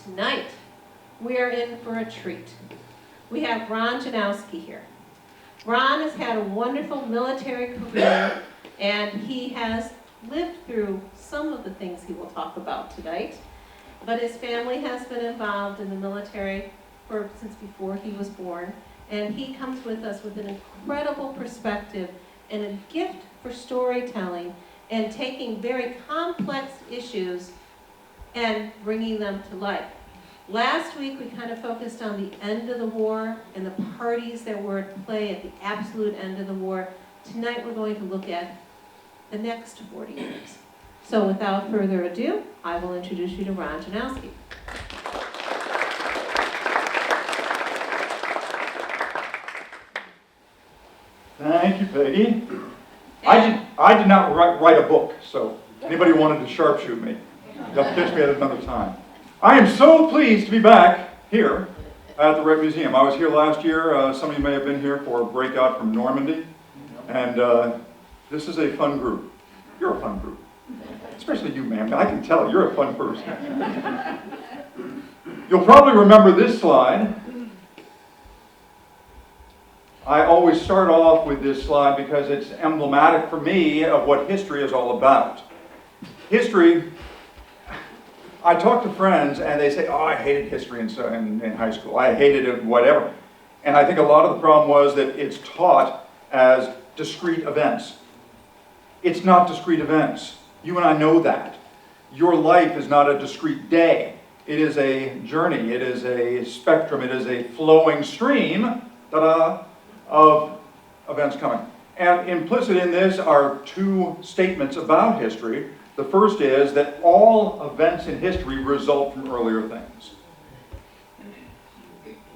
Tonight, we're in for a treat. We have Ron Janowski here. Ron has had a wonderful military career, and he has lived through some of the things he will talk about tonight. But his family has been involved in the military since before he was born, and he comes with us with an incredible perspective and a gift for storytelling and taking very complex issues and bringing them to life. Last week we kind of focused on the end of the war and the parties that were at play at the absolute end of the war. Tonight we're going to look at the next 40 years. So without further ado, I will introduce you to Ron Janowski. Thank you, Peggy. I did not write a book, so anybody wanted to sharpshoot me, you'll catch me at another time. I am so pleased to be back here at the Wright Museum. I was here last year. Some of you may have been here for a breakout from Normandy, and this is a fun group. You're a fun group, especially you, ma'am. I can tell you're a fun person. You'll probably remember this slide. I always start off with this slide because it's emblematic for me of what history is all about. History, I talk to friends and they say, oh, I hated history in high school. I hated it, whatever. And I think a lot of the problem was that it's taught as discrete events. It's not discrete events. You and I know that. Your life is not a discrete day. It is a journey. It is a spectrum. It is a flowing stream, ta-da, of events coming. And implicit in this are two statements about history. The first is that all events in history result from earlier things.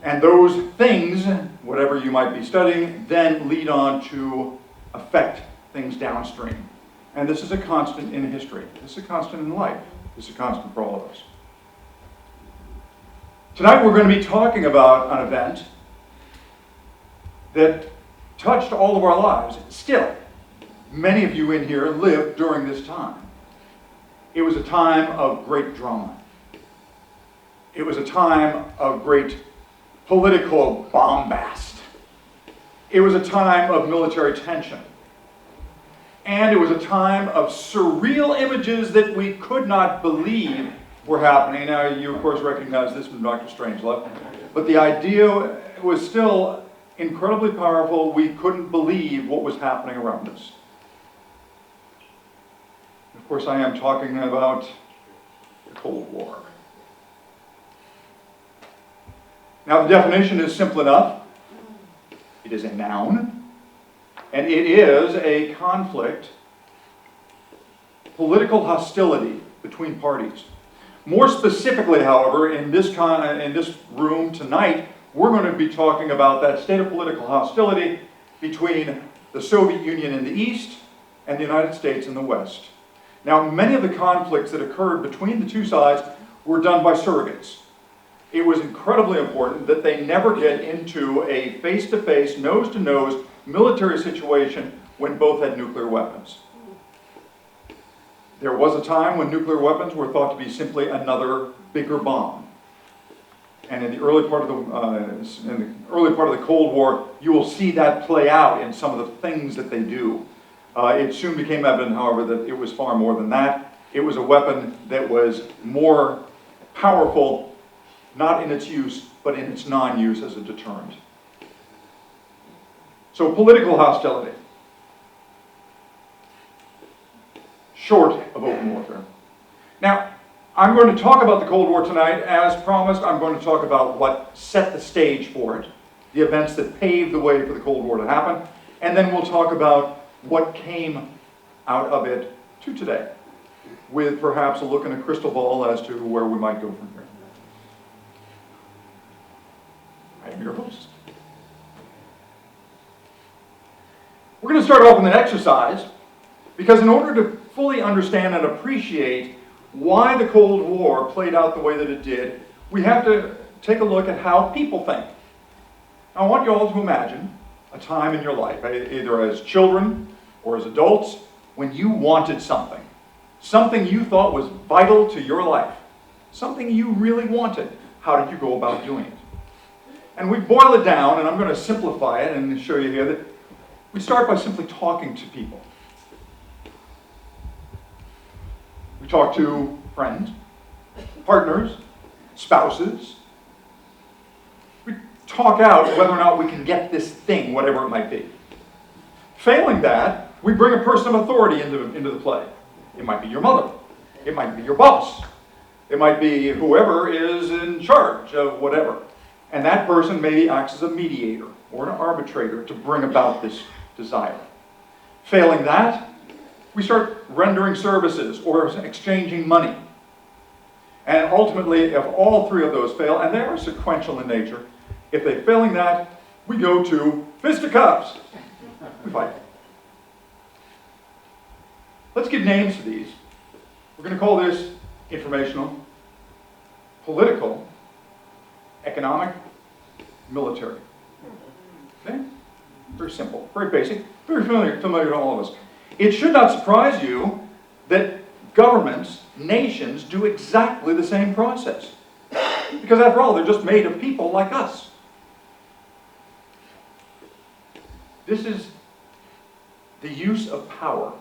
And those things, whatever you might be studying, then lead on to affect things downstream. And this is a constant in history. This is a constant in life. This is a constant for all of us. Tonight we're going to be talking about an event that touched all of our lives. Still, many of you in here lived during this time. It was a time of great drama. It was a time of great political bombast. It was a time of military tension. And it was a time of surreal images that we could not believe were happening. Now, you of course recognize this from Dr. Strangelove, but the idea was still incredibly powerful. We couldn't believe what was happening around us. Of course, I am talking about the Cold War. Now, the definition is simple enough. It is a noun, and it is a conflict, political hostility between parties. More specifically, however, in this room tonight, we're going to be talking about that state of political hostility between the Soviet Union in the East and the United States in the West. Now, many of the conflicts that occurred between the two sides were done by surrogates. It was incredibly important that they never get into a face-to-face, nose-to-nose military situation when both had nuclear weapons. There was a time when nuclear weapons were thought to be simply another bigger bomb. And in the early part of the Cold War, you will see that play out in some of the things that they do. It soon became evident, however, that it was far more than that. It was a weapon that was more powerful, not in its use, but in its non-use as a deterrent. So political hostility, short of open warfare. Now, I'm going to talk about the Cold War tonight. As promised, I'm going to talk about what set the stage for it, the events that paved the way for the Cold War to happen, and then we'll talk about what came out of it to today, with perhaps a look in a crystal ball as to where we might go from here. I am your host. We're going to start off with an exercise, because in order to fully understand and appreciate why the Cold War played out the way that it did, we have to take a look at how people think. Now, I want you all to imagine a time in your life, either as children or as adults, when you wanted something you thought was vital to your life. something you really wanted. How did you go about doing it? And we boil it down, and I'm going to simplify it and show you here that we start by simply talking to people. We talk to friends, partners, spouses. We talk out whether or not we can get this thing, whatever it might be. Failing that, we bring a person of authority into the play. It might be your mother. It might be your boss. It might be whoever is in charge of whatever. And that person maybe acts as a mediator or an arbitrator to bring about this desire. Failing that, we start rendering services or exchanging money. And ultimately, if all three of those fail, and they are sequential in nature, if they're failing that, we go to fisticuffs. We fight. Let's give names to these. We're going to call this informational, political, economic, military. Okay? Very simple, very basic, very familiar to all of us. It should not surprise you that governments, nations, do exactly the same process. Because after all, they're just made of people like us. This is the use of power,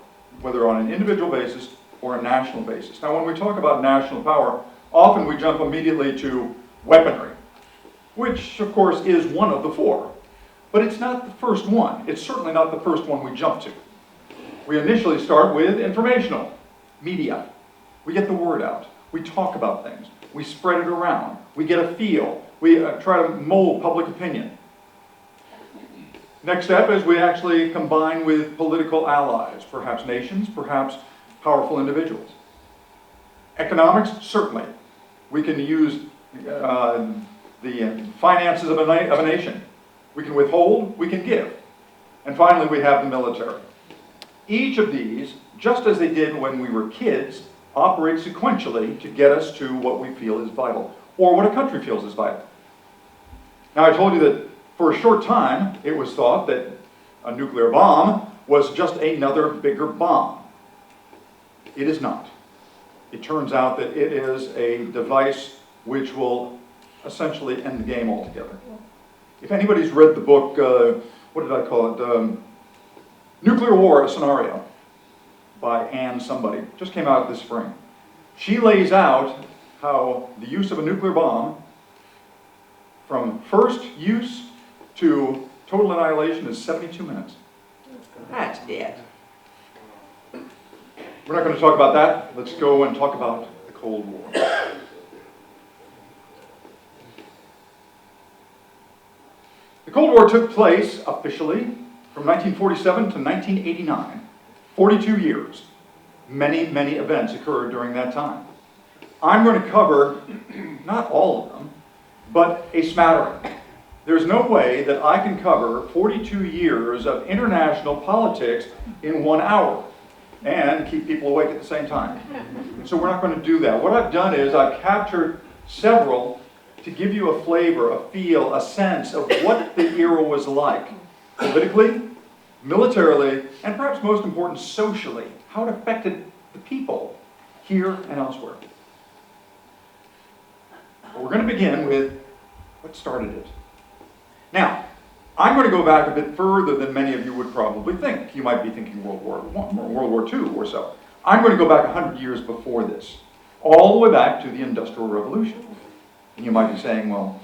whether on an individual basis or a national basis. Now, when we talk about national power, often we jump immediately to weaponry, which, of course, is one of the four. But it's not the first one. It's certainly not the first one we jump to. We initially start with informational, media. We get the word out. We talk about things. We spread it around. We get a feel. We try to mold public opinion. Next step is we actually combine with political allies, perhaps nations, perhaps powerful individuals. Economics, certainly. We can use the finances of a nation. We can withhold, we can give. And finally, we have the military. Each of these, just as they did when we were kids, operate sequentially to get us to what we feel is vital, or what a country feels is vital. Now, I told you that for a short time, it was thought that a nuclear bomb was just another bigger bomb. It is not. It turns out that it is a device which will essentially end the game altogether. If anybody's read the book, what did I call it? Nuclear War, a Scenario, by Anne somebody. Just came out this spring. She lays out how the use of a nuclear bomb, from first use to total annihilation, is 72 minutes. That's it. We're not going to talk about that. Let's go and talk about the Cold War. The Cold War took place officially from 1947 to 1989. 42 years. Many, many events occurred during that time. I'm going to cover, not all of them, but a smattering. There's no way that I can cover 42 years of international politics in 1 hour and keep people awake at the same time. So we're not going to do that. What I've done is I've captured several to give you a flavor, a feel, a sense of what the era was like. Politically, militarily, and perhaps most important, socially. How it affected the people here and elsewhere. But we're going to begin with what started it. Now, I'm going to go back a bit further than many of you would probably think. You might be thinking World War I or World War II or so. I'm going to go back 100 years before this, all the way back to the Industrial Revolution. And you might be saying, well,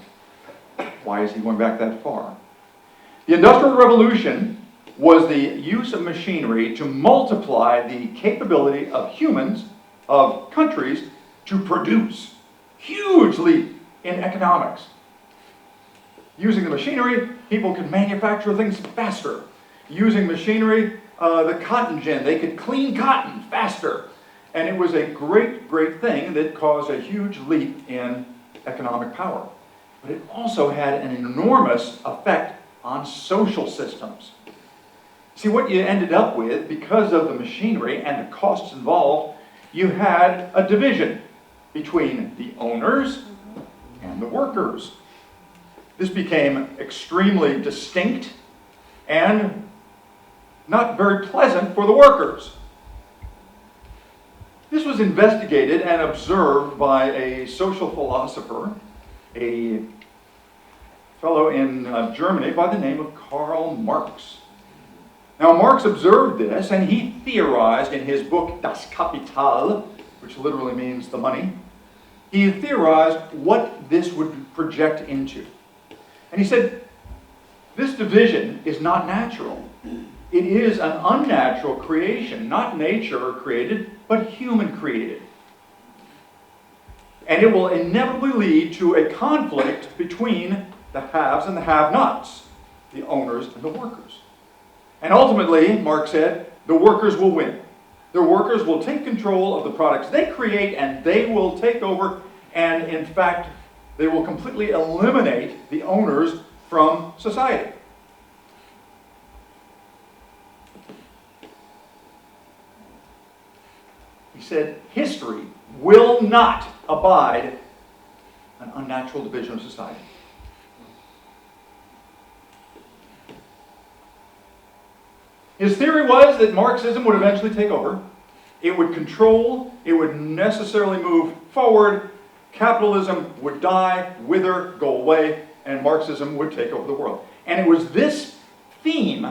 why is he going back that far? The Industrial Revolution was the use of machinery to multiply the capability of humans, of countries, to produce. Huge leap in economics. Using the machinery, people could manufacture things faster. Using machinery, the cotton gin, they could clean cotton faster. And it was a great, great thing that caused a huge leap in economic power. But it also had an enormous effect on social systems. See, what you ended up with, because of the machinery and the costs involved, you had a division between the owners and the workers. This became extremely distinct and not very pleasant for the workers. This was investigated and observed by a social philosopher, a fellow in Germany by the name of Karl Marx. Now, Marx observed this, and he theorized in his book Das Kapital, which literally means the money, he theorized what this would project into. And he said, this division is not natural. It is an unnatural creation, not nature created, but human created. And it will inevitably lead to a conflict between the haves and the have-nots, the owners and the workers. And ultimately, Marx said, the workers will win. The workers will take control of the products they create, and they will take over, and in fact, they will completely eliminate the owners from society. He said, history will not abide an unnatural division of society. His theory was that Marxism would eventually take over. It would control, it would necessarily move forward, capitalism would die, wither, go away, and Marxism would take over the world. And it was this theme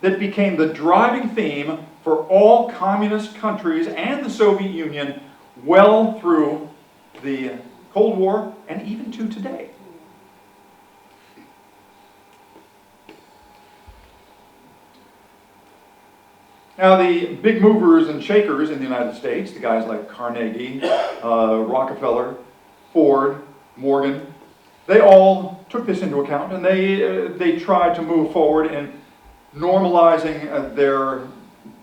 that became the driving theme for all communist countries and the Soviet Union well through the Cold War and even to today. Now, the big movers and shakers in the United States, the guys like Carnegie, Rockefeller, Ford, Morgan, they all took this into account, and they tried to move forward in normalizing their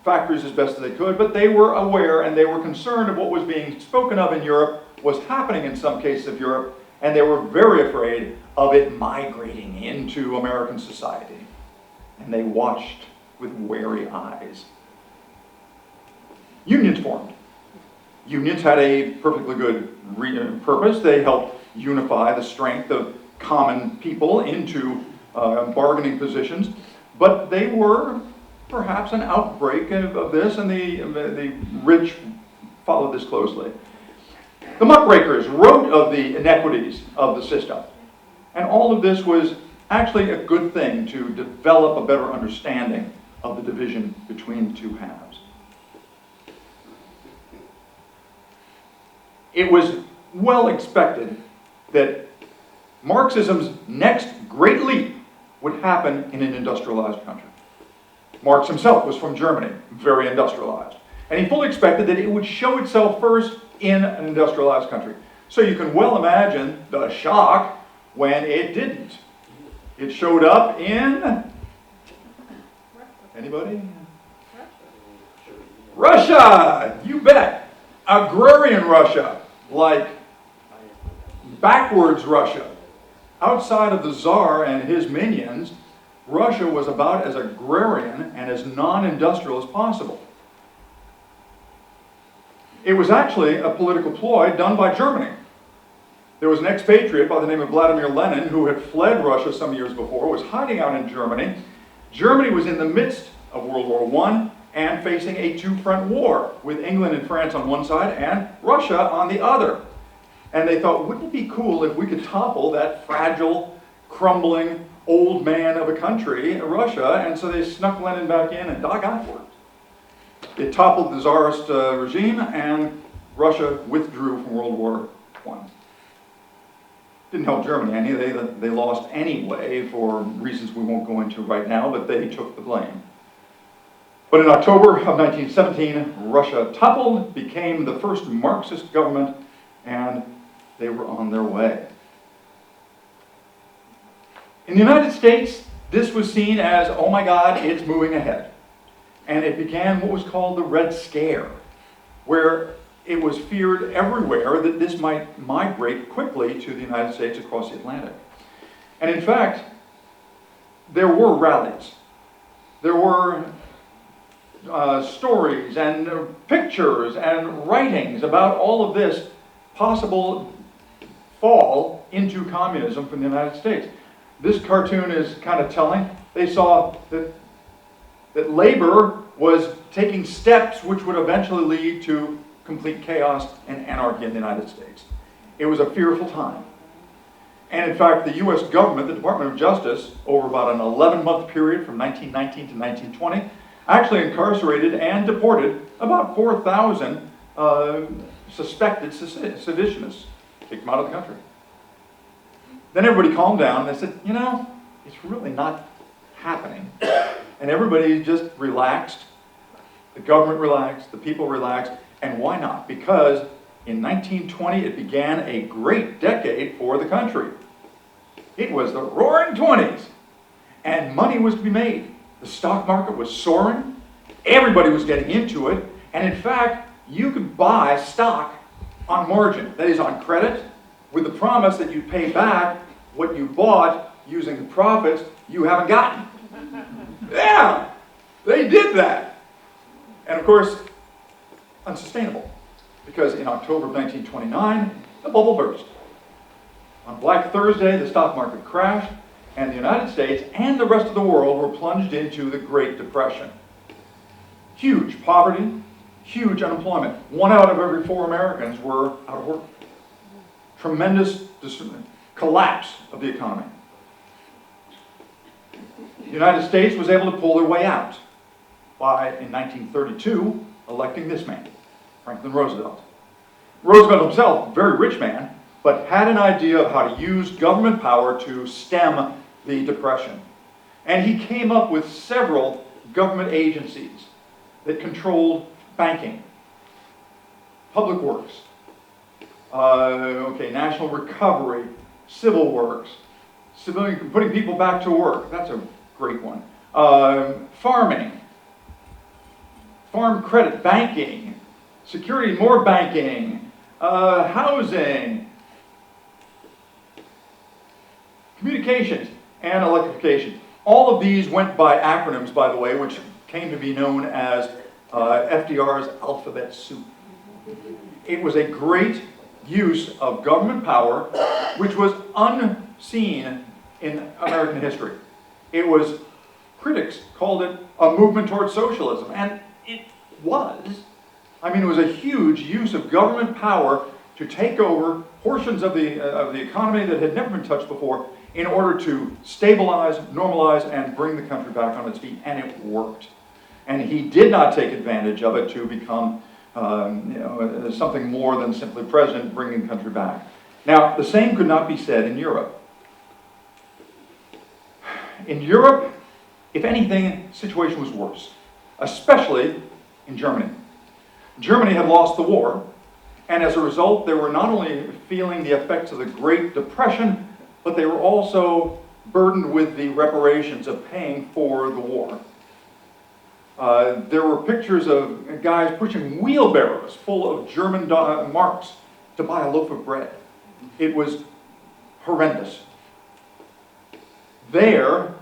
factories as best as they could, but they were aware and they were concerned of what was being spoken of in Europe, was happening in some cases of Europe, and they were very afraid of it migrating into American society. And they watched with wary eyes. Unions formed. Unions had a perfectly good purpose. They helped unify the strength of common people into bargaining positions, but they were perhaps an outbreak of this, and the rich followed this closely. The muckrakers wrote of the inequities of the system, and all of this was actually a good thing to develop a better understanding of the division between the two halves. It was well expected that Marxism's next great leap would happen in an industrialized country. Marx himself was from Germany, very industrialized. And he fully expected that it would show itself first in an industrialized country. So you can well imagine the shock when it didn't. It showed up in... Anybody? Russia! You bet! Agrarian Russia, like backwards Russia. Outside of the Tsar and his minions, Russia was about as agrarian and as non-industrial as possible. It was actually a political ploy done by Germany. There was an expatriate by the name of Vladimir Lenin who had fled Russia some years before, was hiding out in Germany. Germany was in the midst of World War I and facing a two-front war with England and France on one side and Russia on the other. And they thought, wouldn't it be cool if we could topple that fragile, crumbling, old man of a country, Russia? And so they snuck Lenin back in, and doggone it worked. It toppled the Tsarist regime, and Russia withdrew from World War I. Didn't help Germany any. They lost anyway for reasons we won't go into right now, but they took the blame. But in October of 1917, Russia toppled, became the first Marxist government, and they were on their way. In the United States, this was seen as, oh my God, it's moving ahead. And it began what was called the Red Scare, where it was feared everywhere that this might migrate quickly to the United States across the Atlantic. And in fact, there were rallies. There were stories and pictures and writings about all of this possible fall into communism from the United States. This cartoon is kind of telling. They saw that labor was taking steps which would eventually lead to complete chaos and anarchy in the United States. It was a fearful time. And in fact, the US government, the Department of Justice, over about an 11-month period from 1919 to 1920, actually incarcerated and deported about 4,000 suspected seditionists, kicked them out of the country. Then everybody calmed down and they said, you know, it's really not happening. And everybody just relaxed. The government relaxed, the people relaxed, and why not? Because in 1920 it began a great decade for the country. It was the roaring 20s, and money was to be made. The stock market was soaring, everybody was getting into it, and in fact, you could buy stock on margin, that is on credit, with the promise that you'd pay back what you bought using the profits you haven't gotten. Yeah, they did that. And of course, unsustainable, because in October of 1929, the bubble burst. On Black Thursday, the stock market crashed, and the United States and the rest of the world were plunged into the Great Depression. Huge poverty, huge unemployment. 1 out of every 4 Americans were out of work. Tremendous collapse of the economy. The United States was able to pull their way out by, in 1932, electing this man, Franklin Roosevelt. Roosevelt himself, a very rich man, but had an idea of how to use government power to stem the Depression. And he came up with several government agencies that controlled banking, public works, national recovery, civil works, civilian, putting people back to work, that's a great one. Farming, farm credit, banking, security, more banking, housing, communications, and electrification. All of these went by acronyms, by the way, which came to be known as FDR's alphabet soup. It was a great use of government power, which was unseen in American history. It was, critics called it a movement towards socialism, and it was. I mean, it was a huge use of government power to take over portions of the economy that had never been touched before in order to stabilize, normalize, and bring the country back on its feet, and it worked. And he did not take advantage of it to become something more than simply president bringing the country back. Now, the same could not be said in Europe. In Europe, if anything, the situation was worse, especially in Germany. Germany had lost the war, and as a result, they were not only feeling the effects of the Great Depression, but they were also burdened with the reparations of paying for the war. There were pictures of guys pushing wheelbarrows full of German marks to buy a loaf of bread. It was horrendous. There,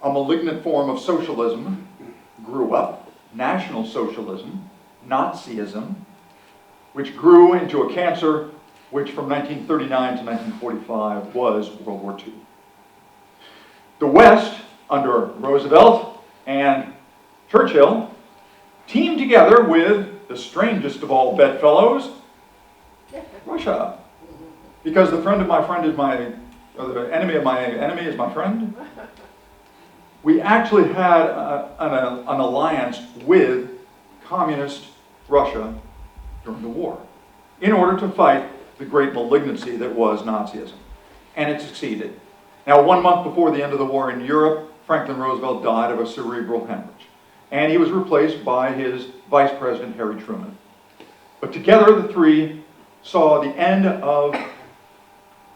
a malignant form of socialism grew up, National Socialism, Nazism, which grew into a cancer which from 1939 to 1945 was World War II. The West, under Roosevelt and Churchill, teamed together with the strangest of all bedfellows, Russia. Because the friend of my friend is the enemy of my enemy is my friend. We actually had an alliance with communist Russia during the war in order to fight the great malignancy that was Nazism. And it succeeded. Now, 1 month before the end of the war in Europe, Franklin Roosevelt died of a cerebral hemorrhage. And he was replaced by his vice president, Harry Truman. But together, the three saw the end of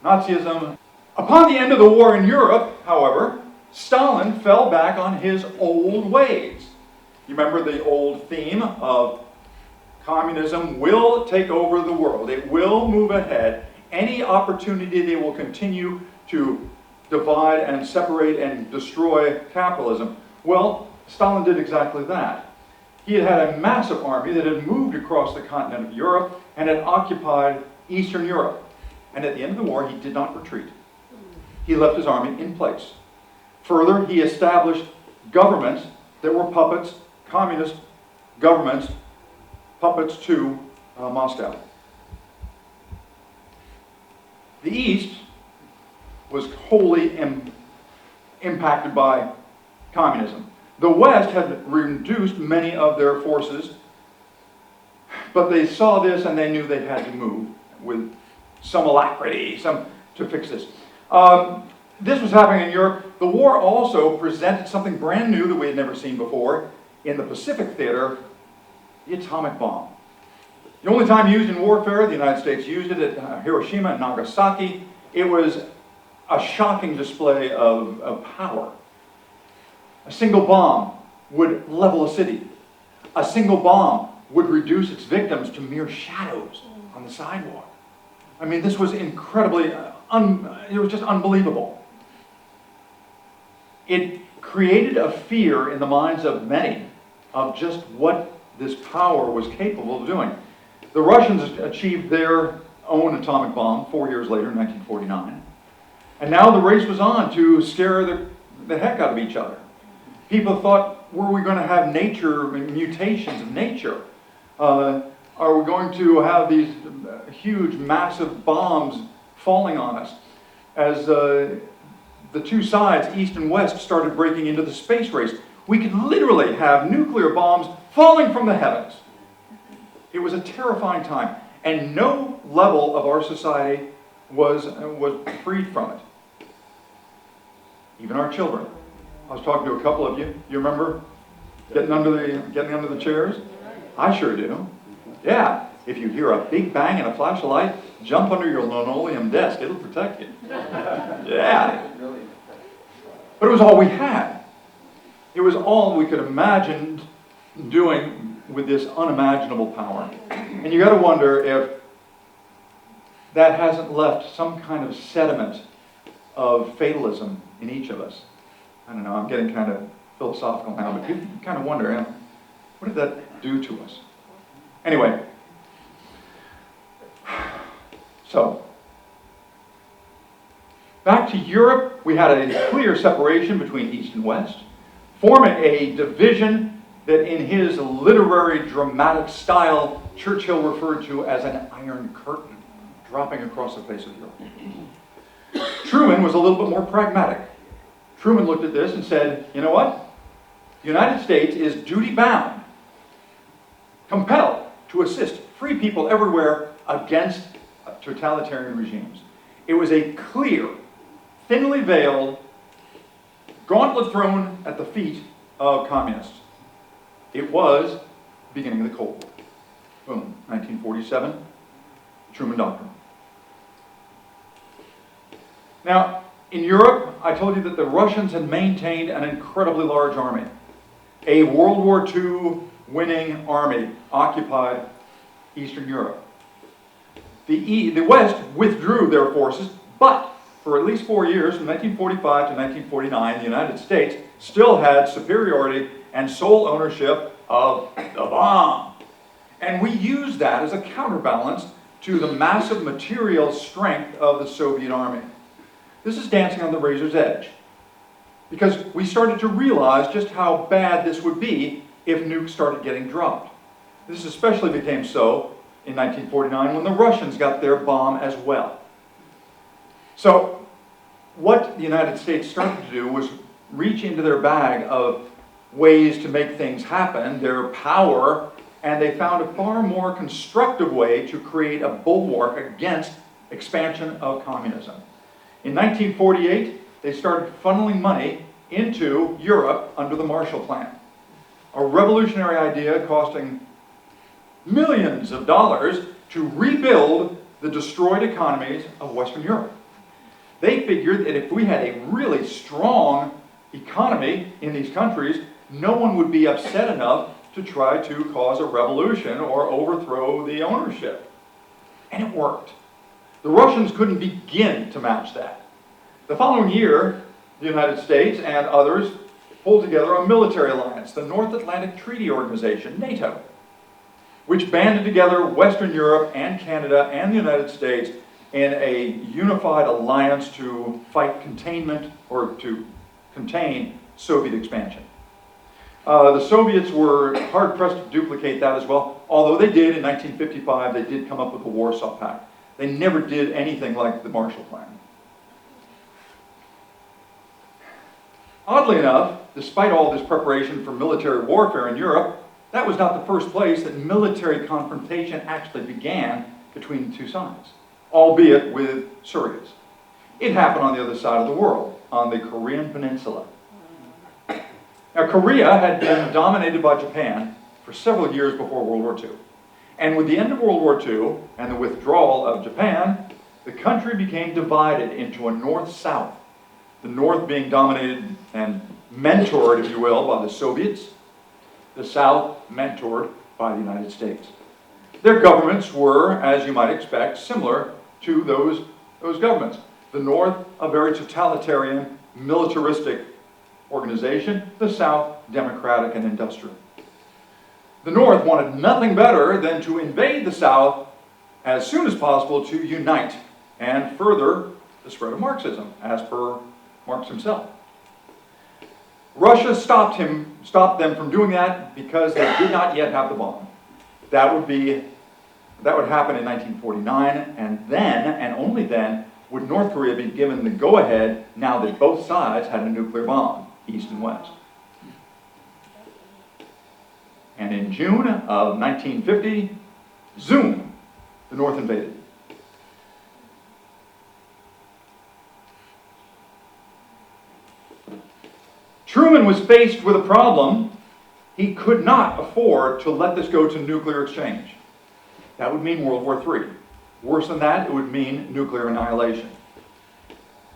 Nazism. Upon the end of the war in Europe, however, Stalin fell back on his old ways. You remember the old theme of communism will take over the world. It will move ahead. Any opportunity they will continue to divide and separate and destroy capitalism. Well, Stalin did exactly that. He had a massive army that had moved across the continent of Europe and had occupied Eastern Europe. And at the end of the war, he did not retreat. He left his army in place. Further, he established governments that were puppets, communist governments, puppets to Moscow. The East was wholly impacted by communism. The West had reduced many of their forces, but they saw this and they knew they had to move with some alacrity to fix this. This was happening in Europe. The war also presented something brand new that we had never seen before in the Pacific theater, the atomic bomb. The only time used in warfare, the United States used it at Hiroshima and Nagasaki. It was a shocking display of power. A single bomb would level a city. A single bomb would reduce its victims to mere shadows on the sidewalk. I mean, this was incredibly, it was just unbelievable. It created a fear in the minds of many of just what this power was capable of doing. The Russians achieved their own atomic bomb 4 years later in 1949. And now the race was on to scare the heck out of each other. People thought, were we going to have mutations of nature? Are we going to have these huge, massive bombs falling on us? As the two sides, East and West, started breaking into the space race, we could literally have nuclear bombs falling from the heavens. It was a terrifying time, and no level of our society was freed from it. Even our children. I was talking to a couple of you. You remember getting under the chairs? I sure do. Yeah. If you hear a big bang and a flash of light, jump under your linoleum desk. It'll protect you. Yeah. But it was all we had. It was all we could imagine doing with this unimaginable power. And you got to wonder if that hasn't left some kind of sediment of fatalism in each of us. I don't know, I'm getting kind of philosophical now, but you kind of wonder, what did that do to us? Anyway, so, back to Europe, we had a clear separation between East and West, forming a division that in his literary dramatic style, Churchill referred to as an iron curtain dropping across the face of Europe. Truman was a little bit more pragmatic. Truman looked at this and said, you know what? The United States is duty-bound, compelled to assist free people everywhere against totalitarian regimes. It was a clear, thinly veiled gauntlet thrown at the feet of communists. It was the beginning of the Cold War. Boom, 1947, Truman Doctrine. Now, in Europe, I told you that the Russians had maintained an incredibly large army. A World War II winning army occupied Eastern Europe. The West withdrew their forces, but for at least 4 years, from 1945 to 1949, the United States still had superiority and sole ownership of the bomb. And we used that as a counterbalance to the massive material strength of the Soviet army. This is dancing on the razor's edge, because we started to realize just how bad this would be if nukes started getting dropped. This especially became so in 1949 when the Russians got their bomb as well. So what the United States started to do was reach into their bag of ways to make things happen, their power, and they found a far more constructive way to create a bulwark against expansion of communism. In 1948, they started funneling money into Europe under the Marshall Plan, a revolutionary idea costing millions of dollars to rebuild the destroyed economies of Western Europe. They figured that if we had a really strong economy in these countries, no one would be upset enough to try to cause a revolution or overthrow the ownership. And it worked. The Russians couldn't begin to match that. The following year, the United States and others pulled together a military alliance, the North Atlantic Treaty Organization, NATO, which banded together Western Europe and Canada and the United States in a unified alliance to fight containment or to contain Soviet expansion. The Soviets were hard-pressed to duplicate that as well, although they did in 1955, they did come up with the Warsaw Pact. They never did anything like the Marshall Plan. Oddly enough, despite all this preparation for military warfare in Europe, that was not the first place that military confrontation actually began between the two sides, albeit with surrogates. It happened on the other side of the world, on the Korean Peninsula. Now, Korea had been dominated by Japan for several years before World War II. And with the end of World War II and the withdrawal of Japan, the country became divided into a north-south. The north being dominated and mentored, if you will, by the Soviets. The south mentored by the United States. Their governments were, as you might expect, similar to those governments. The north, a very totalitarian, militaristic organization. The south, democratic and industrial. The north wanted nothing better than to invade the south as soon as possible to unite and further the spread of Marxism, as per Marx himself. Russia stopped them from doing that because they did not yet have the bomb. That would happen in 1949, and then, and only then, would North Korea be given the go-ahead now that both sides had a nuclear bomb, East and West. And in June of 1950, zoom, the North invaded. Truman was faced with a problem. He could not afford to let this go to nuclear exchange. That would mean World War III. Worse than that, it would mean nuclear annihilation.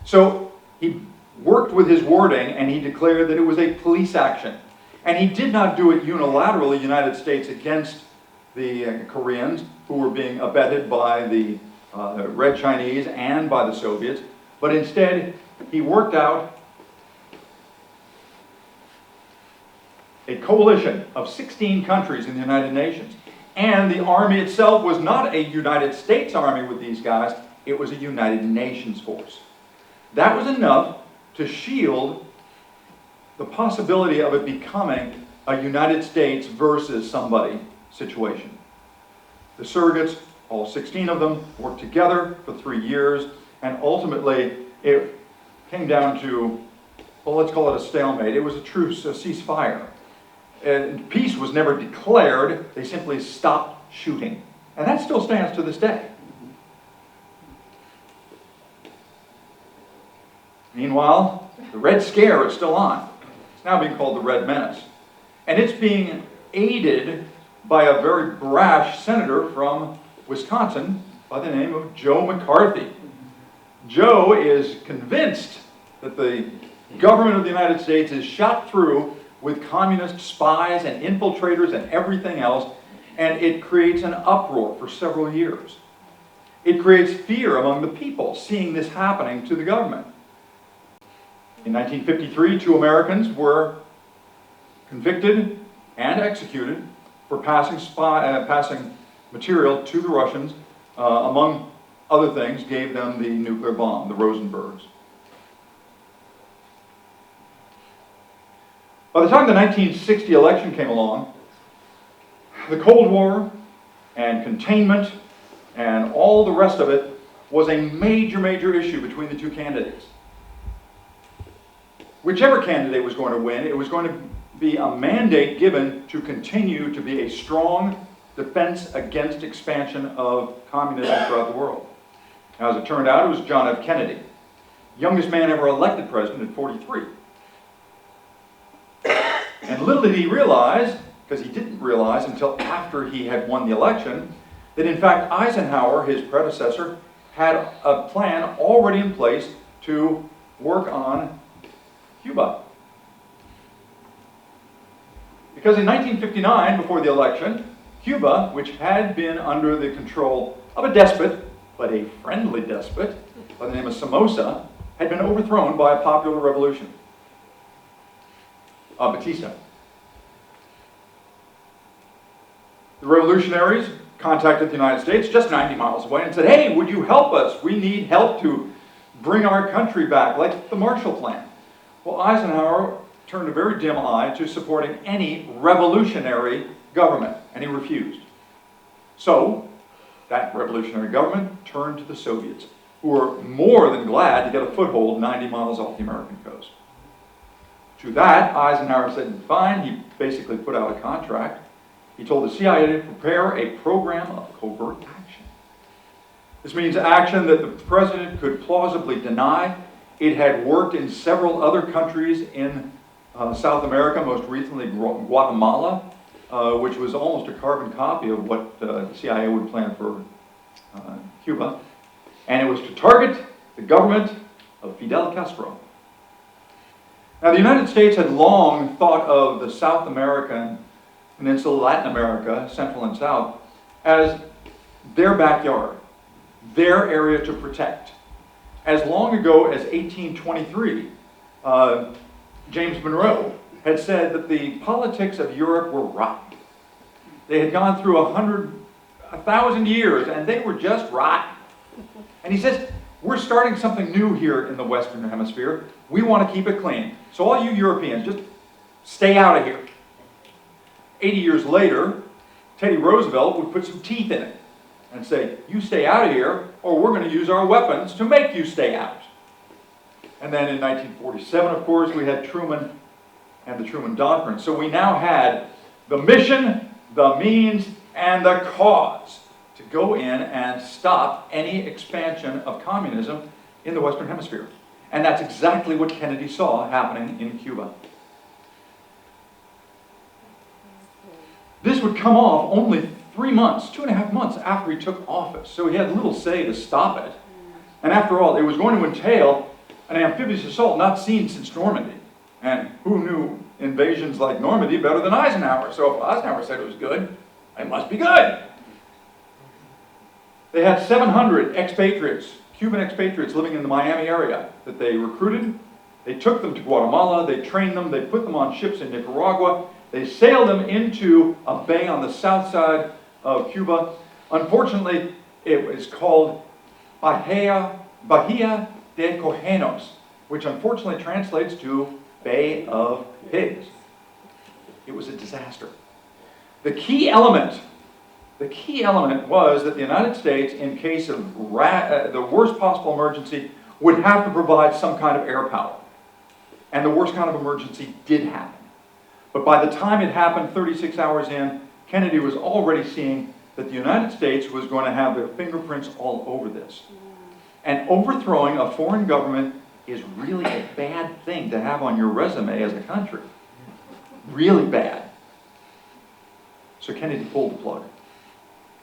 So he worked with his wording and he declared that it was a police action. And he did not do it unilaterally, United States against the Koreans, who were being abetted by the Red Chinese and by the Soviets, but instead he worked out a coalition of 16 countries in the United Nations. And the army itself was not a United States army with these guys, it was a United Nations force. That was enough to shield the possibility of it becoming a United States versus somebody situation. The surrogates, all 16 of them, worked together for 3 years, and ultimately it came down to, well, let's call it a stalemate. It was a truce, a ceasefire. And peace was never declared, they simply stopped shooting. And that still stands to this day. Meanwhile, the Red Scare is still on. It's now being called the Red Menace. And it's being aided by a very brash senator from Wisconsin by the name of Joe McCarthy. Joe is convinced that the government of the United States is shot through with communist spies and infiltrators and everything else, and it creates an uproar for several years. It creates fear among the people seeing this happening to the government. In 1953, 2 Americans were convicted and executed for passing material to the Russians, among other things, gave them the nuclear bomb, the Rosenbergs. By the time the 1960 election came along, the Cold War and containment and all the rest of it was a major, major issue between the two candidates. Whichever candidate was going to win, it was going to be a mandate given to continue to be a strong defense against expansion of communism throughout the world. Now, as it turned out, it was John F. Kennedy, youngest man ever elected president at 43. And little did he realize, because he didn't realize until after he had won the election, that in fact Eisenhower, his predecessor, had a plan already in place to work on Cuba. Because in 1959, before the election, Cuba, which had been under the control of a despot, but a friendly despot, by the name of Somoza, had been overthrown by a popular revolution. Batista. The revolutionaries contacted the United States just 90 miles away and said, hey, would you help us? We need help to bring our country back, like the Marshall Plan. Well, Eisenhower turned a very dim eye to supporting any revolutionary government, and he refused. So, that revolutionary government turned to the Soviets, who were more than glad to get a foothold 90 miles off the American coast. To that, Eisenhower said, fine. He basically put out a contract. He told the CIA to prepare a program of covert action. This means action that the president could plausibly deny. It had worked in several other countries in South America, most recently Guatemala, which was almost a carbon copy of what the CIA would plan for Cuba. And it was to target the government of Fidel Castro. Now, the United States had long thought of the South American peninsula, Latin America, Central and South, as their backyard, their area to protect. As long ago as 1823, James Monroe had said that the politics of Europe were rotten. They had gone through 1,000 years, and they were just rotten. And he says, we're starting something new here in the Western Hemisphere. We want to keep it clean. So all you Europeans, just stay out of here. 80 years later, Teddy Roosevelt would put some teeth in it and say, you stay out of here, or we're going to use our weapons to make you stay out. And then in 1947, of course, we had Truman and the Truman Doctrine. So we now had the mission, the means, and the cause to go in and stop any expansion of communism in the Western Hemisphere. And that's exactly what Kennedy saw happening in Cuba. This would come off only 3 months, 2.5 months after he took office. So he had little say to stop it. And after all, it was going to entail an amphibious assault not seen since Normandy. And who knew invasions like Normandy better than Eisenhower? So if Eisenhower said it was good, it must be good. They had 700 expatriates, Cuban expatriates living in the Miami area that they recruited. They took them to Guatemala, they trained them, they put them on ships in Nicaragua. They sailed them into a bay on the south side of Cuba. Unfortunately, it was called Bahia de Cojenos, which unfortunately translates to Bay of Pigs. It was a disaster. The key element was that the United States, in case of the worst possible emergency, would have to provide some kind of air power. And the worst kind of emergency did happen. But by the time it happened, 36 hours in, Kennedy was already seeing that the United States was going to have their fingerprints all over this. And overthrowing a foreign government is really a bad thing to have on your resume as a country. Really bad. So Kennedy pulled the plug.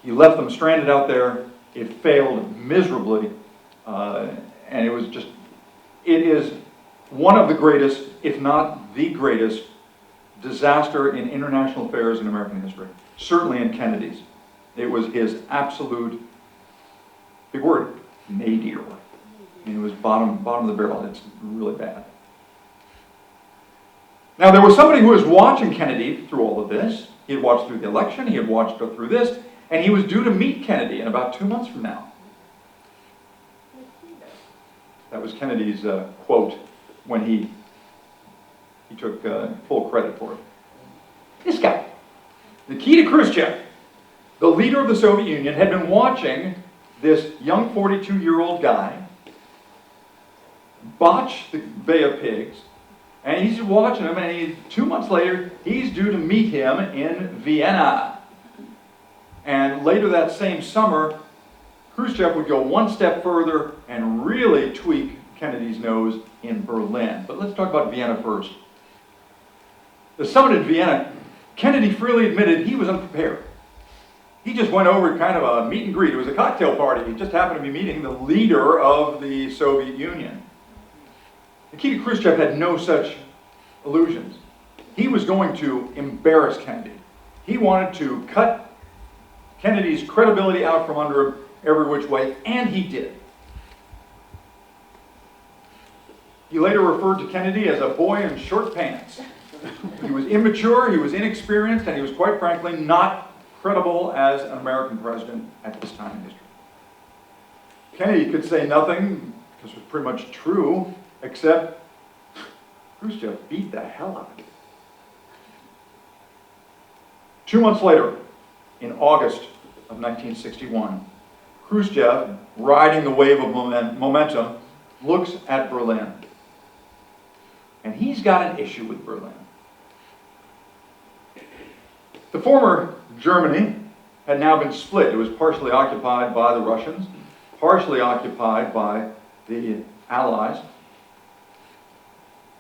He left them stranded out there. It failed miserably. And it is one of the greatest, if not the greatest, disaster in international affairs in American history. Certainly in Kennedy's. It was his absolute, big word, nadir. I mean, it was bottom of the barrel. It's really bad. Now, there was somebody who was watching Kennedy through all of this. He had watched through the election. He had watched through this. And he was due to meet Kennedy in about 2 months from now. That was Kennedy's quote when he took full credit for it. This guy, Nikita Khrushchev, the leader of the Soviet Union, had been watching this young 42-year-old guy botch the Bay of Pigs, and he's watching him, and 2 months later, he's due to meet him in Vienna. And later that same summer, Khrushchev would go one step further and really tweak Kennedy's nose in Berlin. But let's talk about Vienna first. The summit in Vienna, Kennedy freely admitted he was unprepared. He just went over kind of a meet and greet. It was a cocktail party. He just happened to be meeting the leader of the Soviet Union. Nikita Khrushchev had no such illusions. He was going to embarrass Kennedy. He wanted to cut Kennedy's credibility out from under him every which way, and he did. He later referred to Kennedy as a boy in short pants. He was immature, he was inexperienced, and he was quite frankly not credible as an American president at this time in history. Kennedy could say nothing, because it was pretty much true, except Khrushchev beat the hell out of it. 2 months later, in August of 1961, Khrushchev, riding the wave of momentum, looks at Berlin. And he's got an issue with Berlin. The former Germany had now been split. It was partially occupied by the Russians, partially occupied by the Allies.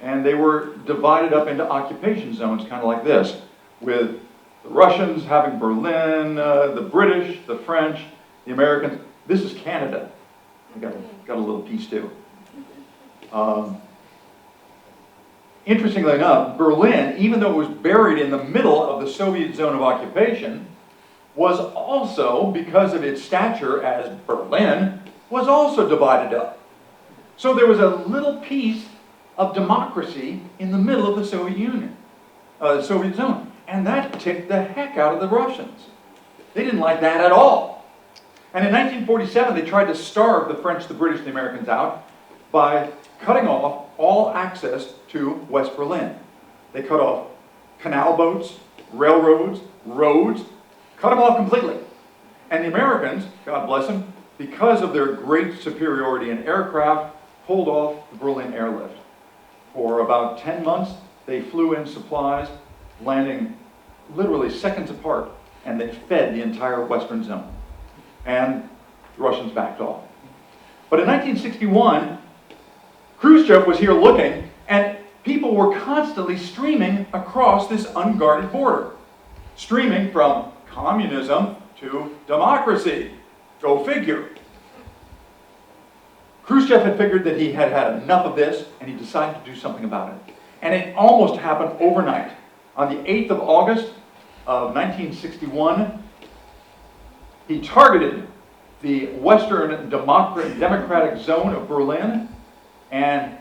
And they were divided up into occupation zones, kind of like this, with the Russians having Berlin, the British, the French, the Americans. This is Canada. We got a little piece too. Interestingly enough, Berlin, even though it was buried in the middle of the Soviet zone of occupation, was also, because of its stature as Berlin, was also divided up. So there was a little piece of democracy in the middle of the Soviet Union, the Soviet zone. And that ticked the heck out of the Russians. They didn't like that at all. And in 1947, they tried to starve the French, the British, the Americans out by cutting off all access to West Berlin. They cut off canal boats, railroads, roads, cut them off completely. And the Americans, God bless them, because of their great superiority in aircraft, pulled off the Berlin airlift. For about 10 months, they flew in supplies, landing literally seconds apart, and they fed the entire western zone. And the Russians backed off. But in 1961, Khrushchev was here looking, and people were constantly streaming across this unguarded border. Streaming from communism to democracy. Go figure. Khrushchev had figured that he had had enough of this, and he decided to do something about it. And it almost happened overnight. On the 8th of August of 1961, he targeted the Western Democratic Zone of Berlin and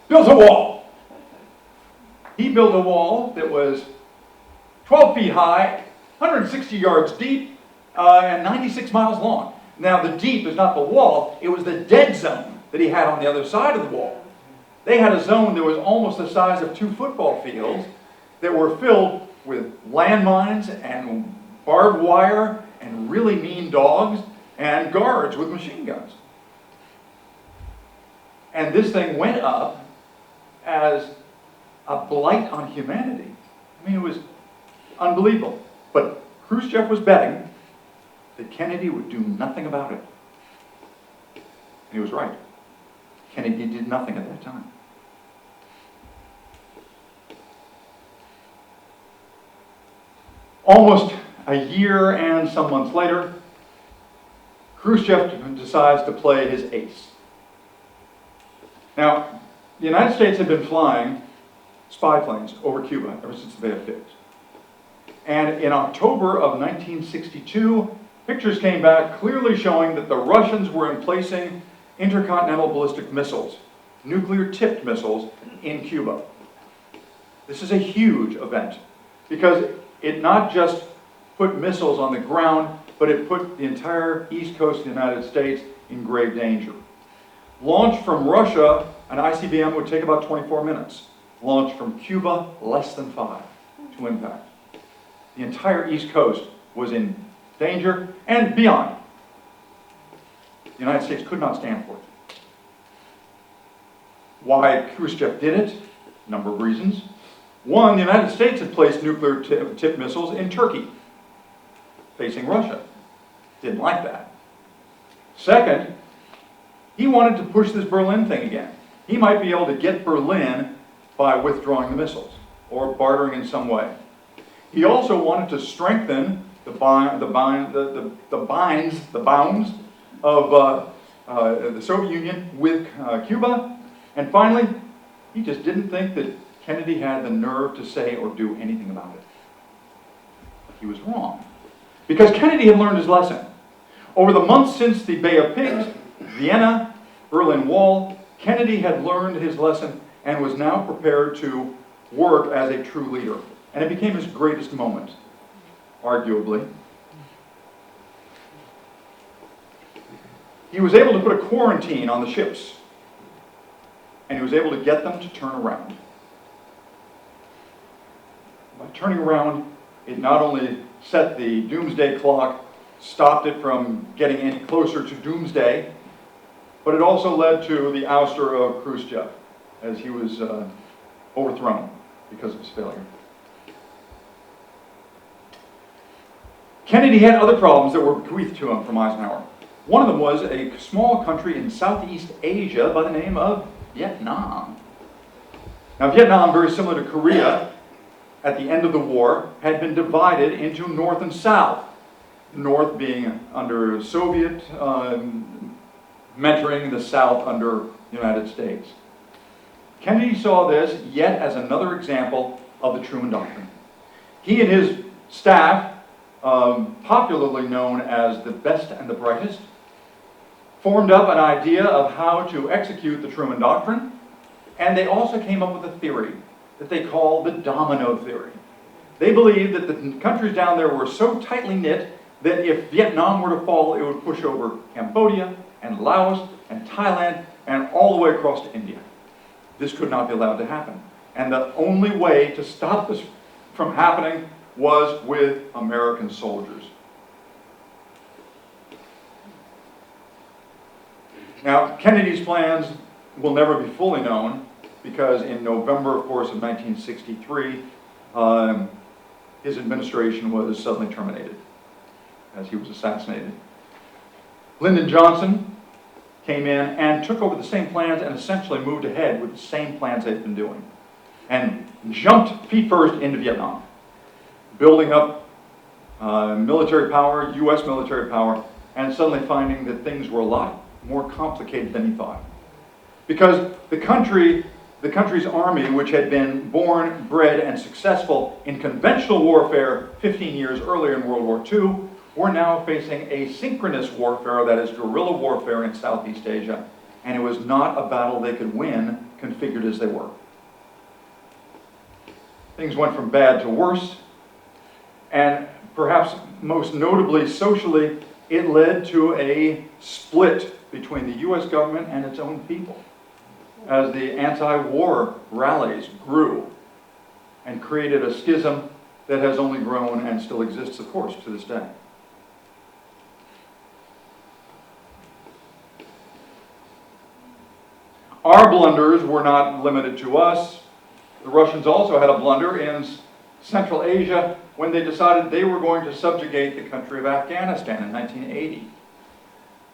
built a wall. He built a wall that was 12 feet high, 160 yards deep, and 96 miles long. Now, the deep is not the wall, it was the dead zone that he had on the other side of the wall. They had a zone that was almost the size of 2 football fields that were filled with landmines and barbed wire and really mean dogs and guards with machine guns. And this thing went up as a blight on humanity. I mean, it was unbelievable. But Khrushchev was betting that Kennedy would do nothing about it. And he was right. Kennedy did nothing at that time. Almost a year and some months later, Khrushchev decides to play his ace. Now, the United States had been flying spy planes over Cuba ever since the Bay of Pigs. And in October of 1962, pictures came back clearly showing that the Russians were emplacing intercontinental ballistic missiles, nuclear-tipped missiles, in Cuba. This is a huge event because it not just put missiles on the ground, but it put the entire east coast of the United States in grave danger. Launch from Russia, an ICBM would take about 24 minutes. Launch from Cuba, less than 5 to impact. The entire east coast was in danger and beyond. The United States could not stand for it. Why Khrushchev did it? A number of reasons. One, the United States had placed nuclear-tipped missiles in Turkey, facing Russia. Didn't like that. Second, he wanted to push this Berlin thing again. He might be able to get Berlin by withdrawing the missiles or bartering in some way. He also wanted to strengthen the bounds of the Soviet Union with Cuba. And finally, he just didn't think that Kennedy had the nerve to say or do anything about it. He was wrong. Because Kennedy had learned his lesson. Over the months since the Bay of Pigs, Vienna, Berlin Wall, Kennedy had learned his lesson and was now prepared to work as a true leader. And it became his greatest moment, arguably. he was able to put a quarantine on the ships, and he was able to get them to turn around. By turning around, it not only set the doomsday clock, stopped it from getting any closer to doomsday, but it also led to the ouster of Khrushchev as he was overthrown because of his failure. Kennedy had other problems that were bequeathed to him from Eisenhower. One of them was a small country in Southeast Asia by the name of Vietnam. Now, Vietnam, very similar to Korea, at the end of the war, had been divided into North and South. North being under Soviet mentoring, the South under the United States. Kennedy saw this yet as another example of the Truman Doctrine. He and his staff, popularly known as the best and the brightest, formed up an idea of how to execute the Truman Doctrine, and they also came up with a theory that they call the domino theory. They believed that the countries down there were so tightly knit that if Vietnam were to fall, it would push over Cambodia and Laos and Thailand and all the way across to India. This could not be allowed to happen. And the only way to stop this from happening was with American soldiers. Now, Kennedy's plans will never be fully known because in November, of course, of 1963, his administration was suddenly terminated as he was assassinated. Lyndon Johnson came in and took over the same plans and essentially moved ahead with the same plans they'd been doing and jumped feet first into Vietnam, building up military power, U.S. military power, and suddenly finding that things were a lot more complicated than he thought. Because the country's army, which had been born, bred, and successful in conventional warfare 15 years earlier in World War II, were now facing asynchronous warfare, that is guerrilla warfare in Southeast Asia, and it was not a battle they could win, configured as they were. Things went from bad to worse, and perhaps most notably socially, it led to a split between the U.S. government and its own people as the anti-war rallies grew and created a schism that has only grown and still exists, of course, to this day. Our blunders were not limited to us. The Russians also had a blunder in Central Asia when they decided they were going to subjugate the country of Afghanistan in 1980.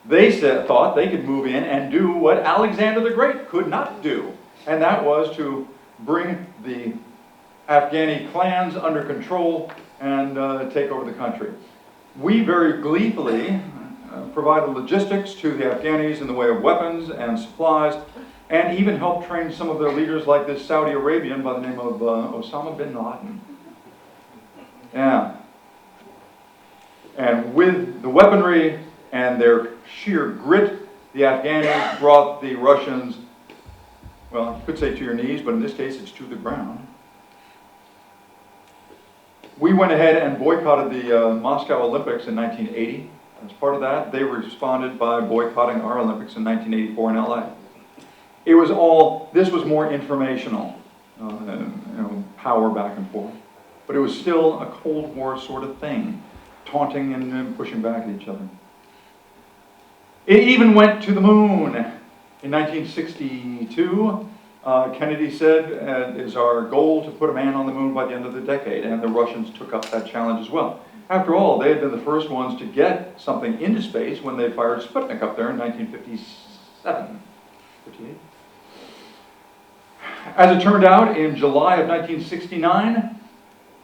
They thought they could move in and do what Alexander the Great could not do, and that was to bring the Afghani clans under control and take over the country. We very gleefully provided logistics to the Afghanis in the way of weapons and supplies, and even helped train some of their leaders like this Saudi Arabian by the name of Osama bin Laden. Yeah. And with the weaponry and their sheer grit, the Afghanis brought the Russians, well, you could say to your knees, but in this case it's to the ground. We went ahead and boycotted the Moscow Olympics in 1980. As part of that, they responded by boycotting our Olympics in 1984 in LA. It was all, this was more informational, power back and forth. But it was still a Cold War sort of thing, taunting and pushing back at each other. It even went to the moon. In 1962, Kennedy said, it is our goal to put a man on the moon by the end of the decade, and the Russians took up that challenge as well. After all, they had been the first ones to get something into space when they fired Sputnik up there in 1957, 58. As it turned out, in July of 1969,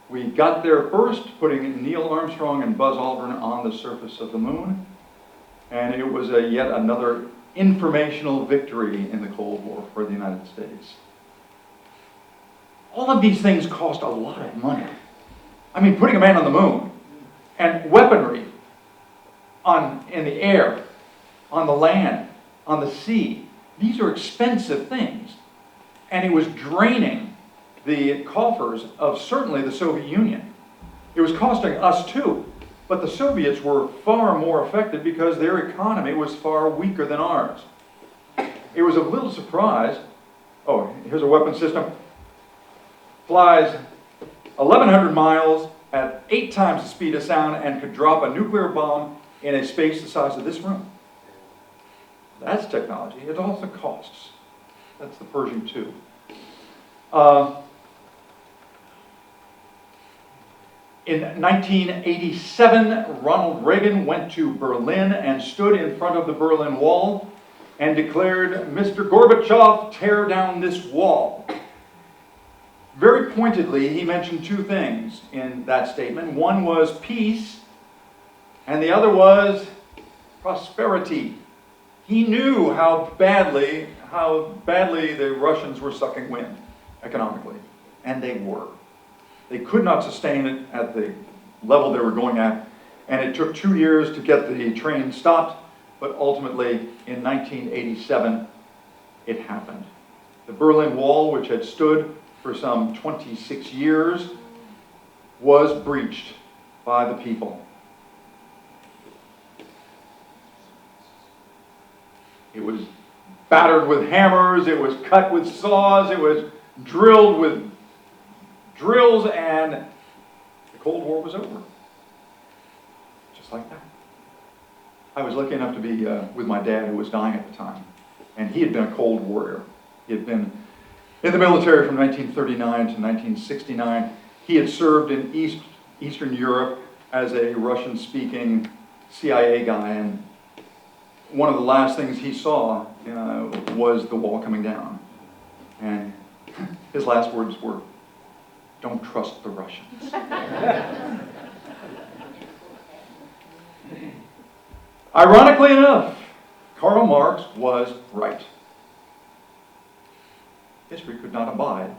we got there first, putting Neil Armstrong and Buzz Aldrin on the surface of the moon. And it was yet another informational victory in the Cold War for the United States. All of these things cost a lot of money. I mean, putting a man on the moon and weaponry in the air, on the land, on the sea. These are expensive things. And it was draining the coffers of certainly the Soviet Union. It was costing us too. But the Soviets were far more effective because their economy was far weaker than ours. It was a little surprise. Oh, here's a weapon system. Flies 1,100 miles at 8 times the speed of sound and could drop a nuclear bomb in a space the size of this room. That's technology. It also costs. That's the Pershing II. In 1987, Ronald Reagan went to Berlin and stood in front of the Berlin Wall and declared, "Mr. Gorbachev, tear down this wall." Very pointedly, he mentioned 2 things in that statement. One was peace, and the other was prosperity. He knew how badly the Russians were sucking wind economically, and they were. They could not sustain it at the level they were going at, and it took 2 years to get the train stopped, but ultimately in 1987 it happened. The Berlin Wall, which had stood for some 26 years, was breached by the people. It was battered with hammers, it was cut with saws, it was drilled with drills, and the Cold War was over. Just like that. I was lucky enough to be with my dad, who was dying at the time, and he had been a Cold Warrior. He had been in the military from 1939 to 1969. He had served in Eastern Europe as a Russian-speaking CIA guy, and one of the last things he saw was the wall coming down. And his last words were, "Don't trust the Russians." Ironically enough, Karl Marx was right. History could not abide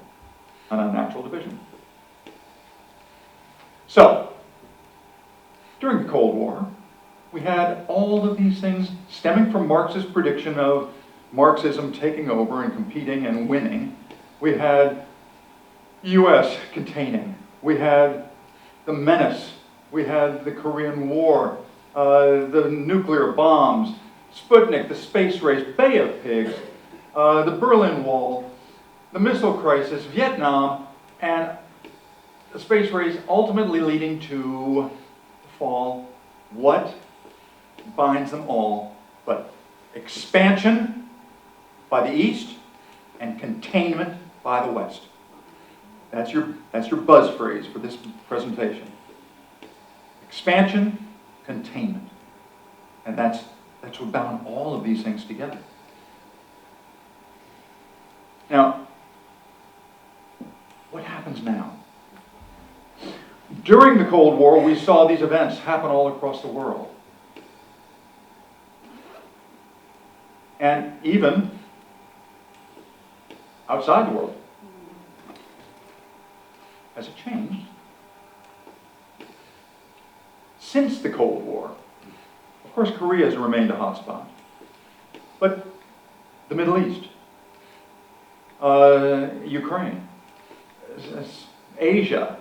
an unnatural division. So, during the Cold War, we had all of these things stemming from Marx's prediction of Marxism taking over and competing and winning. We had U.S. containing. We had the menace. We had the Korean War, the nuclear bombs, Sputnik, the space race, Bay of Pigs, the Berlin Wall, the missile crisis, Vietnam, and the space race ultimately leading to the fall. What binds them all but expansion by the East and containment by the West? That's your buzz phrase for this presentation. Expansion, containment. And that's what bound all of these things together. Now, what happens now? During the Cold War, we saw these events happen all across the world. And even outside the world. Has it changed? Since the Cold War, of course, Korea has remained a hotspot. But the Middle East, Ukraine, Asia,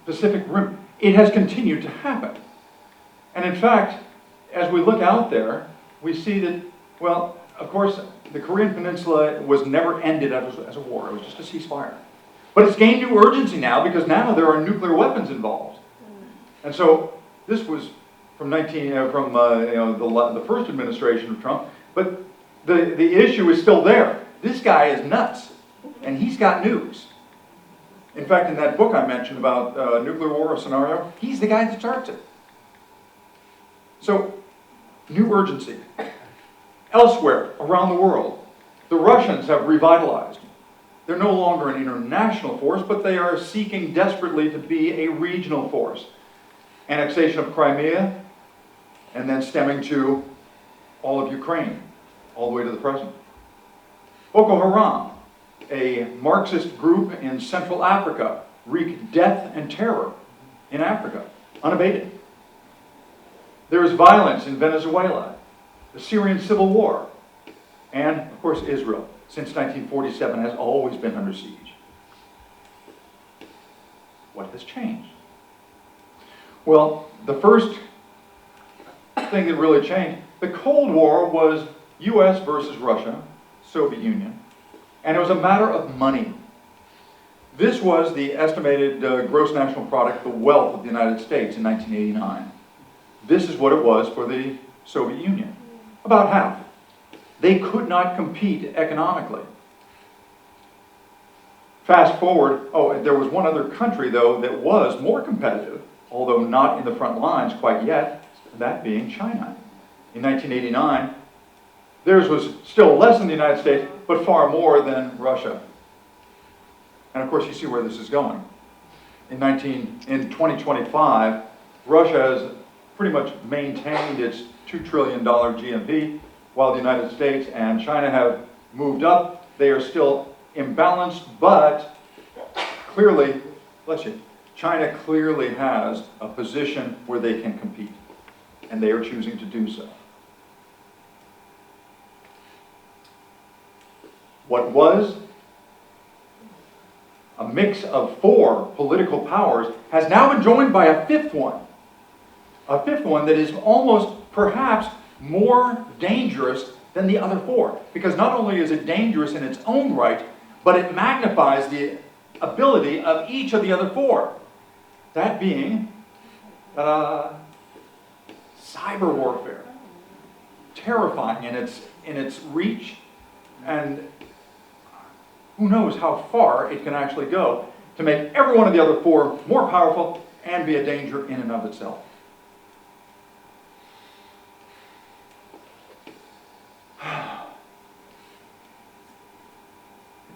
Pacific Rim, it has continued to happen. And in fact, as we look out there, we see that, well, of course, the Korean Peninsula was never ended as a war. It was just a ceasefire. But it's gained new urgency now because now there are nuclear weapons involved. And so this was from the first administration of Trump, but the issue is still there. This guy is nuts, and he's got nukes. In fact, in that book I mentioned about nuclear war scenario, he's the guy that starts it. So, new urgency. Elsewhere around the world, the Russians have revitalized. They're no longer an international force, but they are seeking desperately to be a regional force. Annexation of Crimea, and then stemming to all of Ukraine, all the way to the present. Boko Haram, a Marxist group in Central Africa, wreaked death and terror in Africa, unabated. There is violence in Venezuela, the Syrian civil war, and, of course, Israel, since 1947, has always been under siege. What has changed? Well, the first thing that really changed, the Cold War was US versus Russia, Soviet Union, and it was a matter of money. This was the estimated gross national product, the wealth of the United States in 1989. This is what it was for the Soviet Union, about half. They could not compete economically. Fast forward, there was one other country, though, that was more competitive, although not in the front lines quite yet, that being China. In 1989, theirs was still less than the United States, but far more than Russia. And of course, you see where this is going. In 2025, Russia has pretty much maintained its $2 trillion GNP, while the United States and China have moved up. They are still imbalanced, but clearly, bless you, China clearly has a position where they can compete, and they are choosing to do so. What was a mix of 4 political powers has now been joined by a fifth one that is almost perhaps more dangerous than the other 4, because not only is it dangerous in its own right, but it magnifies the ability of each of the other 4. That being cyber warfare, terrifying in its reach, and who knows how far it can actually go to make every one of the other 4 more powerful and be a danger in and of itself. The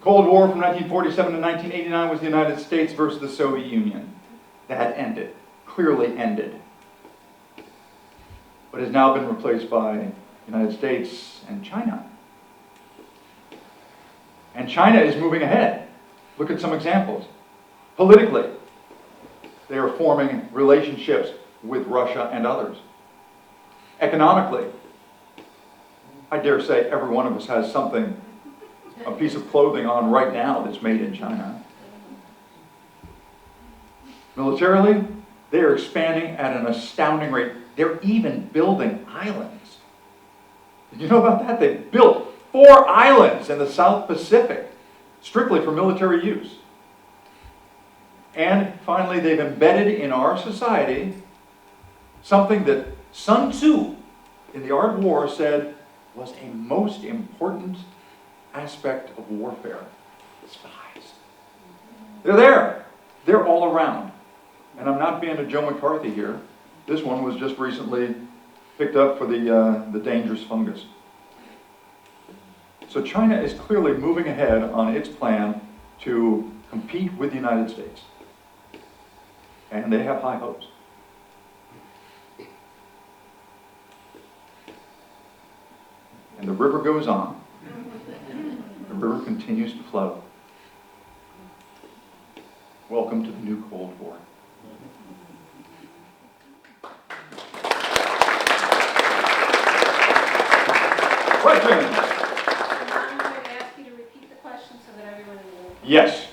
Cold War from 1947 to 1989 was the United States versus the Soviet Union. That ended, clearly ended, but has now been replaced by the United States and China. And China is moving ahead. Look at some examples. Politically, they are forming relationships with Russia and others. Economically, I dare say every one of us has something, a piece of clothing on right now that's made in China. Militarily, they are expanding at an astounding rate. They're even building islands. Did you know about that? They built 4 islands in the South Pacific, strictly for military use. And finally, they've embedded in our society something that Sun Tzu, in the Art of War, said was a most important aspect of warfare: spies. They're there. They're all around. And I'm not being a Joe McCarthy here. This one was just recently picked up for the dangerous fungus. So China is clearly moving ahead on its plan to compete with the United States. And they have high hopes. And the river goes on. The river continues to flow. Welcome to the new Cold War. Questions? I'm going to ask you to repeat the question so that everyone in the room. Yes.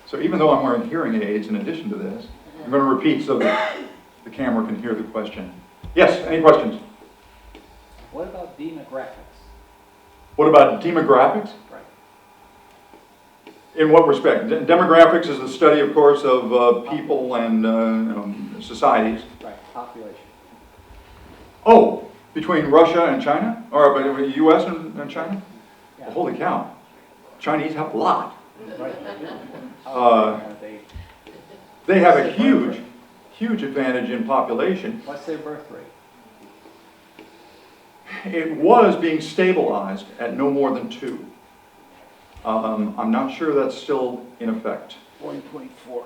So even though I'm wearing hearing aids in addition to this, I'm going to repeat so that the camera can hear the question. Yes, any questions? What about demographics? What about demographics? Right. In what respect? Demographics is the study, of course, of people and societies. Right, population. Oh, between Russia and China? Or between the U.S. and China? Yeah. Well, holy cow. Chinese have a lot. Right. They have a huge, huge advantage in population. What's their birth rate? It was being stabilized at no more than 2. I'm not sure that's still in effect. 1.4.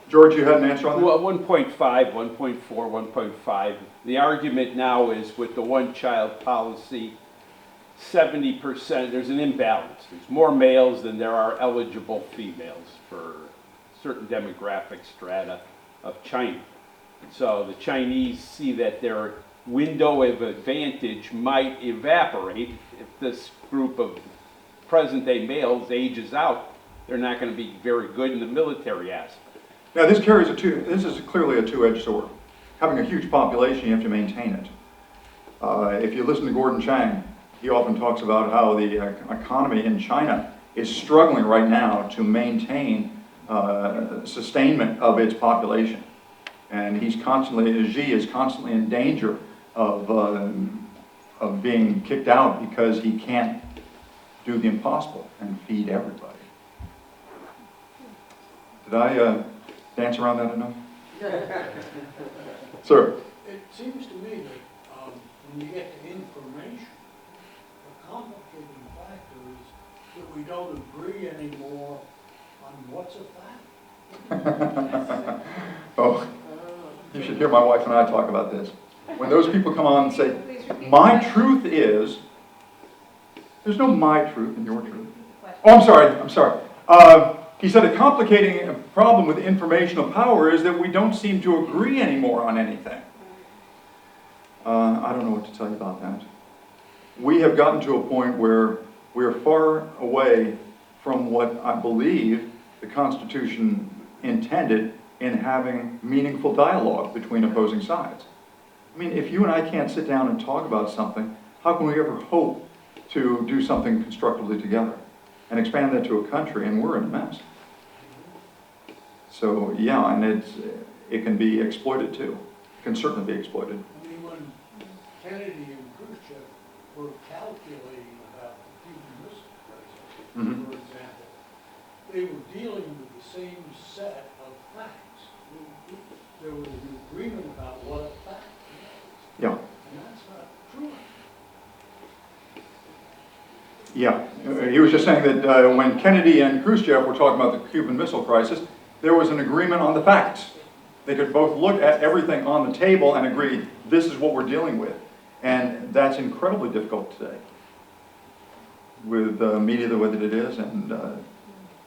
George, you had an answer on that? Well, 1.5, 1.4, 1.5. The argument now is with the one-child policy, 70%, there's an imbalance. There's more males than there are eligible females for certain demographic strata of China. So the Chinese see that their window of advantage might evaporate if this group of present-day males ages out. they're not going to be very good in the military aspect. Now, this is clearly a two-edged sword. Having a huge population, you have to maintain it. If you listen to Gordon Chang, he often talks about how the economy in China is struggling right now to maintain sustainment of its population. And Xi is constantly in danger of being kicked out because he can't do the impossible and feed everybody. Did I dance around that enough? Sir? It seems to me that when you get to information, the complicating factor is that we don't agree anymore on what's a fact. Oh, you should hear my wife and I talk about this. When those people come on and say, my truth is, there's no my truth and your truth. Oh, I'm sorry. He said a complicating problem with informational power is that we don't seem to agree anymore on anything. I don't know what to tell you about that. We have gotten to a point where we are far away from what I believe the Constitution intended in having meaningful dialogue between opposing sides. I mean, if you and I can't sit down and talk about something, how can we ever hope to do something constructively together and expand that to a country? And we're in a mess. So yeah, and it can be exploited too. It can certainly be exploited. I mean, when Kennedy and Khrushchev were calculating about the Cuban Missile Crisis, for example, they were dealing with the same set of facts. There was an agreement about what a fact was. Yeah. And that's not true. Yeah, he was just saying that when Kennedy and Khrushchev were talking about the Cuban Missile Crisis, there was an agreement on the facts. They could both look at everything on the table and agree, this is what we're dealing with. And that's incredibly difficult today with media the way that it is, and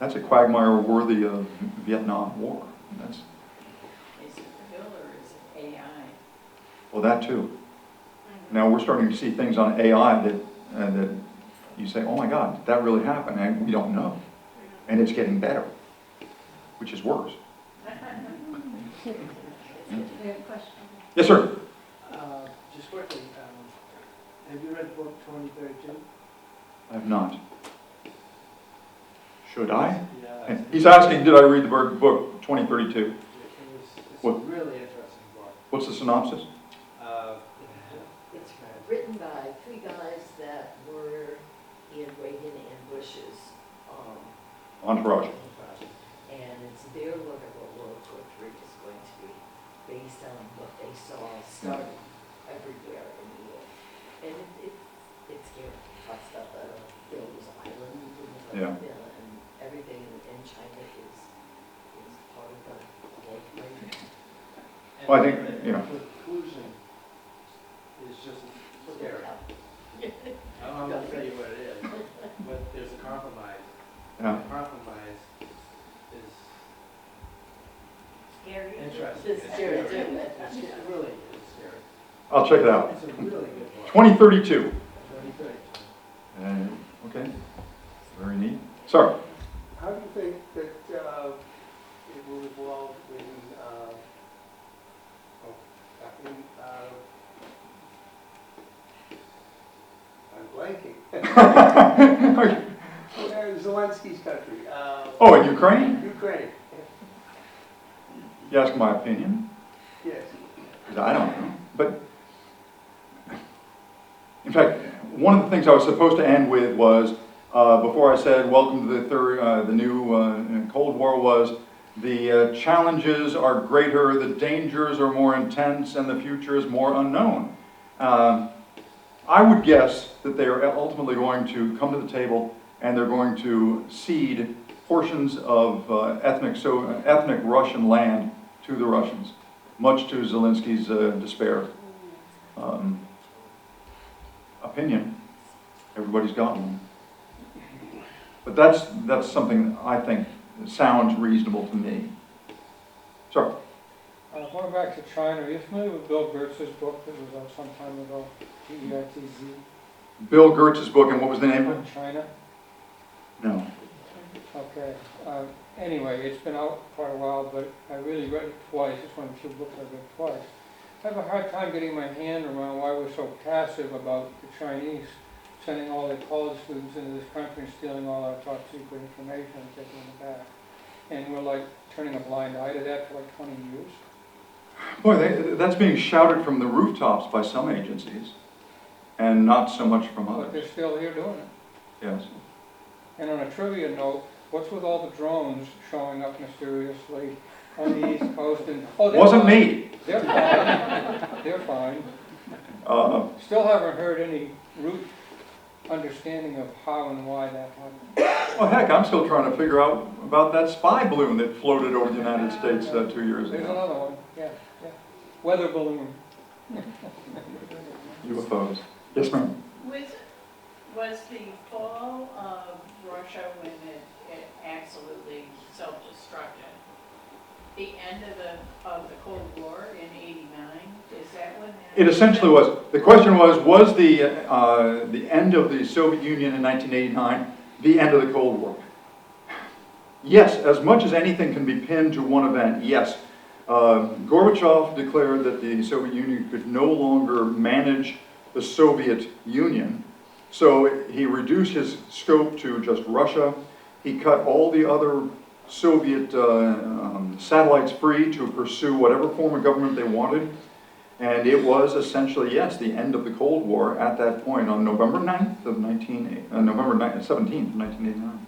that's a quagmire worthy of Vietnam War. And that's, Is it real or is it AI? well, that too. Now we're starting to see things on AI that you say, oh my God, did that really happen? And we don't know. And it's getting better, which is worse. Yes, sir. Just quickly, have you read the book 2032? I have not. Should I? Yeah. He's asking, did I read the book 2032? It's What? a really interesting book. What's the synopsis? It's written by three guys that were in Reagan and Bush's Entourage. and it's their look at what World War III is going to be based on what they saw starting everywhere in the world. And it's scary. Talks about those islands and Yeah. and everything in China is part of the whole plan. Well, I think, you know. The conclusion is just scary. I'm not going to tell you what it is, but there's a compromise. Yeah. The compromise is Scary. interesting. It's scary too. It really is scary. I'll check it out. It's a really good book. 2032. 2032. Okay. Very neat. Sorry. How do you think that it will evolve I'm blanking. Zelensky's country. Oh, in Ukraine? Ukraine. You ask my opinion? Yes. 'Cause I don't know. But, in fact, one of the things I was supposed to end with was, before I said welcome to the new Cold War, was the challenges are greater, the dangers are more intense, and the future is more unknown. I would guess that they are ultimately going to come to the table and they're going to cede portions of ethnic Russian land to the Russians, much to Zelensky's despair. Opinion. Everybody's got one. But that's something I think sounds reasonable to me. Sorry. Going back to China, are you familiar with Bill Gertz's book that was out some time ago, Geitz? Bill Gertz's book, and what was the name of it? On China. No. Okay, anyway, it's been out quite a while, but I really read it twice. It's one of the few books I've read twice. I have a hard time getting my hand around why we're so passive about the Chinese sending all their college students into this country and stealing all our top secret information and taking it back. And we're like turning a blind eye to that for like 20 years. Boy, that's being shouted from the rooftops by some agencies, and not so much from But they're others. still here doing it. Yes. And on a trivia note, what's with all the drones showing up mysteriously on the East Coast? And oh, they're Wasn't fine. me. They're fine. They're fine. Still haven't heard any root understanding of how and why that happened. Well, heck, I'm still trying to figure out about that spy balloon that floated over the United States 2 years There's ago. another one, yeah. Weather balloon. UFOs. Yes, ma'am. Was the fall of Russia when it absolutely self-destructed the end of the Cold War in '89? Is that when that? It essentially was. The question was the end of the Soviet Union in 1989 the end of the Cold War? Yes, as much as anything can be pinned to one event, yes. Gorbachev declared that the Soviet Union could no longer manage the Soviet Union, so he reduced his scope to just Russia. He cut all the other Soviet satellites free to pursue whatever form of government they wanted. And it was essentially, yes, the end of the Cold War at that point on November 9th of November 17th of 1989.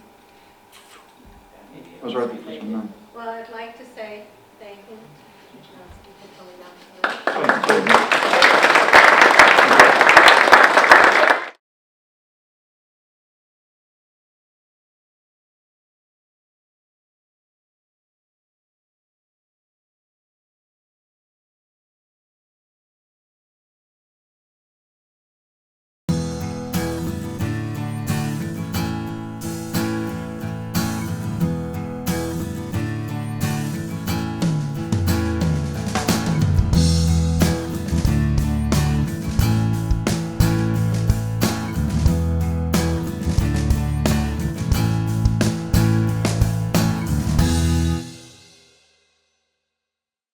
I was right the first one. Well, I'd like to say thank you, Mr. Janowski, for coming down tonight. Thank you.